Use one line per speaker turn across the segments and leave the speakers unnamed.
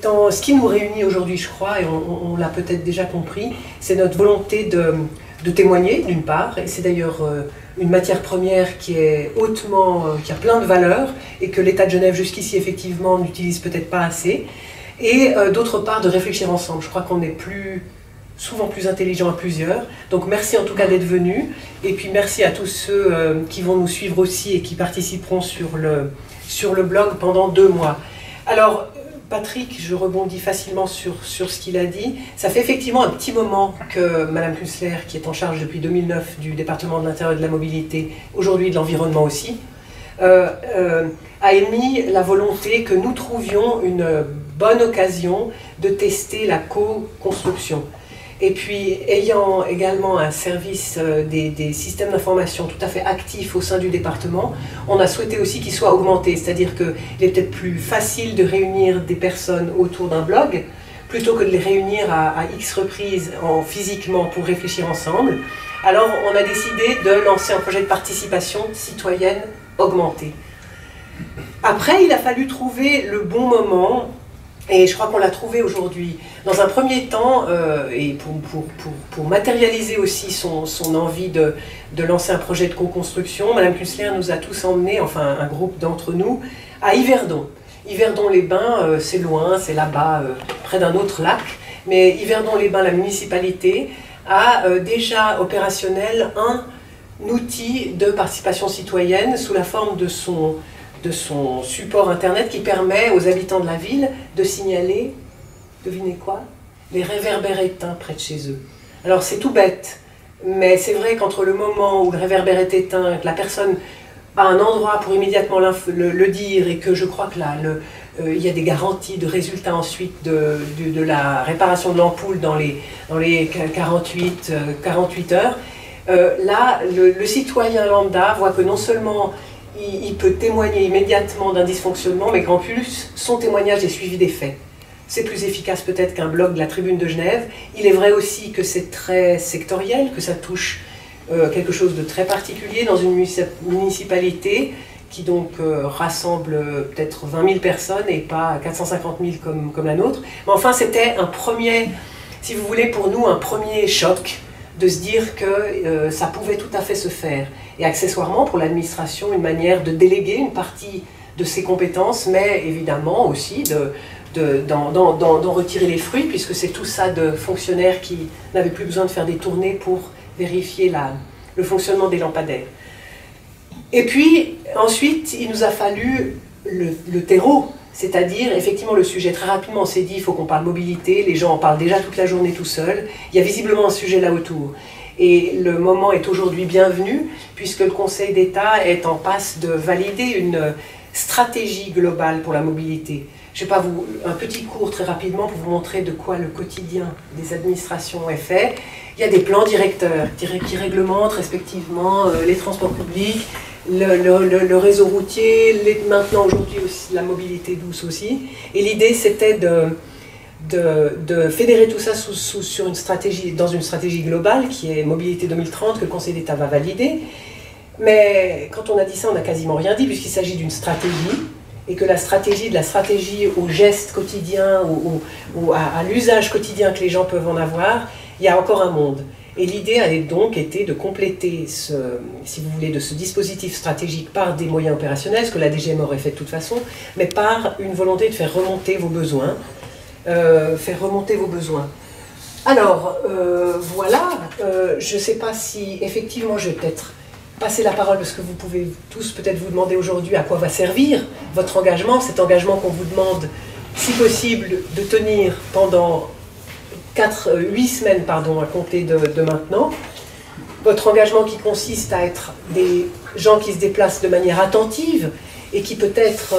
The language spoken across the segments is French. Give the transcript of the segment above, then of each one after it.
Ce qui nous réunit aujourd'hui, je crois, et on l'a peut-être déjà compris, c'est notre volonté de témoigner, d'une part, et c'est d'ailleurs une matière première qui est hautement, qui a plein de valeurs, et que l'État de Genève, jusqu'ici, effectivement, n'utilise peut-être pas assez, et d'autre part, de réfléchir ensemble. Je crois qu'on est souvent plus intelligents à plusieurs. Donc merci en tout cas d'être venus, et puis merci à tous ceux qui vont nous suivre aussi et qui participeront sur le blog pendant 2 mois. Alors, Patrick, je rebondis facilement sur ce qu'il a dit. Ça fait effectivement un petit moment que Madame Künstler, qui est en charge depuis 2009 du département de l'Intérieur et de la Mobilité, aujourd'hui de l'Environnement aussi, a émis la volonté que nous trouvions une bonne occasion de tester la co-construction. Et puis, ayant également un service des systèmes d'information tout à fait actif au sein du département, on a souhaité aussi qu'il soit augmenté, c'est-à-dire qu'il est peut-être plus facile de réunir des personnes autour d'un blog, plutôt que de les réunir à X reprises physiquement pour réfléchir ensemble. Alors, on a décidé de lancer un projet de participation citoyenne augmentée. Après, il a fallu trouver le bon moment. Et je crois qu'on l'a trouvé aujourd'hui. Dans un premier temps, et pour matérialiser aussi son envie de lancer un projet de co-construction, Madame Künstler nous a tous emmenés, enfin un groupe d'entre nous, à Yverdon. Yverdon-les-Bains, c'est loin, c'est là-bas, près d'un autre lac, mais Yverdon-les-Bains, la municipalité, a déjà opérationnel un outil de participation citoyenne sous la forme de son support internet qui permet aux habitants de la ville de signaler, devinez quoi, les réverbères éteints près de chez eux. Alors c'est tout bête, mais c'est vrai qu'entre le moment où le réverbère est éteint, que la personne a un endroit pour immédiatement le dire, et que je crois que là, il y a des garanties de résultats ensuite de la réparation de l'ampoule dans les 48 heures, là le citoyen lambda voit que non seulement il peut témoigner immédiatement d'un dysfonctionnement, mais qu'en plus, son témoignage est suivi des faits. C'est plus efficace peut-être qu'un blog de la Tribune de Genève. Il est vrai aussi que c'est très sectoriel, que ça touche quelque chose de très particulier dans une municipalité qui donc rassemble peut-être 20 000 personnes et pas 450 000 comme la nôtre. Mais enfin, c'était un premier, si vous voulez, pour nous, un premier choc de se dire que ça pouvait tout à fait se faire. Et accessoirement, pour l'administration, une manière de déléguer une partie de ses compétences, mais évidemment aussi d'en retirer les fruits, puisque c'est tout ça de fonctionnaires qui n'avaient plus besoin de faire des tournées pour vérifier le fonctionnement des lampadaires. Et puis, ensuite, il nous a fallu le terreau, c'est-à-dire, effectivement, le sujet. Très rapidement, on s'est dit, il faut qu'on parle mobilité, les gens en parlent déjà toute la journée tout seuls, il y a visiblement un sujet là autour. Et le moment est aujourd'hui bienvenu, puisque le Conseil d'État est en passe de valider une stratégie globale pour la mobilité. Je ne sais pas, un petit cours très rapidement pour vous montrer de quoi le quotidien des administrations est fait. Il y a des plans directeurs qui réglementent respectivement les transports publics, le réseau routier, maintenant aujourd'hui aussi la mobilité douce aussi. Et l'idée c'était de fédérer tout ça dans une stratégie globale qui est Mobilité 2030 que le Conseil d'État va valider. Mais quand on a dit ça, on n'a quasiment rien dit puisqu'il s'agit d'une stratégie et que la stratégie au geste quotidien, ou à l'usage quotidien que les gens peuvent en avoir, il y a encore un monde. Et l'idée a donc été de compléter si vous voulez, de ce dispositif stratégique par des moyens opérationnels, ce que la DGM aurait fait de toute façon, mais par une volonté de faire remonter vos besoins. Alors, voilà, je ne sais pas si, effectivement, je vais peut-être passer la parole, parce que vous pouvez tous peut-être vous demander aujourd'hui à quoi va servir votre engagement, cet engagement qu'on vous demande, si possible, de tenir pendant 8 semaines, à compter de maintenant. Votre engagement qui consiste à être des gens qui se déplacent de manière attentive et qui peut-être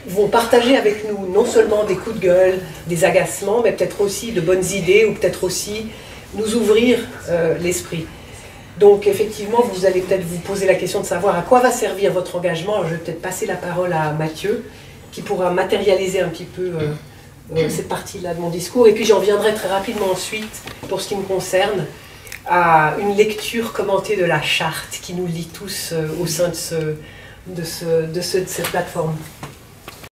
vont partager avec nous non seulement des coups de gueule, des agacements, mais peut-être aussi de bonnes idées ou peut-être aussi nous ouvrir l'esprit. Donc effectivement, vous allez peut-être vous poser la question de savoir à quoi va servir votre engagement. Alors, je vais peut-être passer la parole à Mathieu, qui pourra matérialiser un petit peu cette partie-là de mon discours. Et puis j'en viendrai très rapidement ensuite, pour ce qui me concerne, à une lecture commentée de la charte qui nous lie tous au sein de cette plateforme.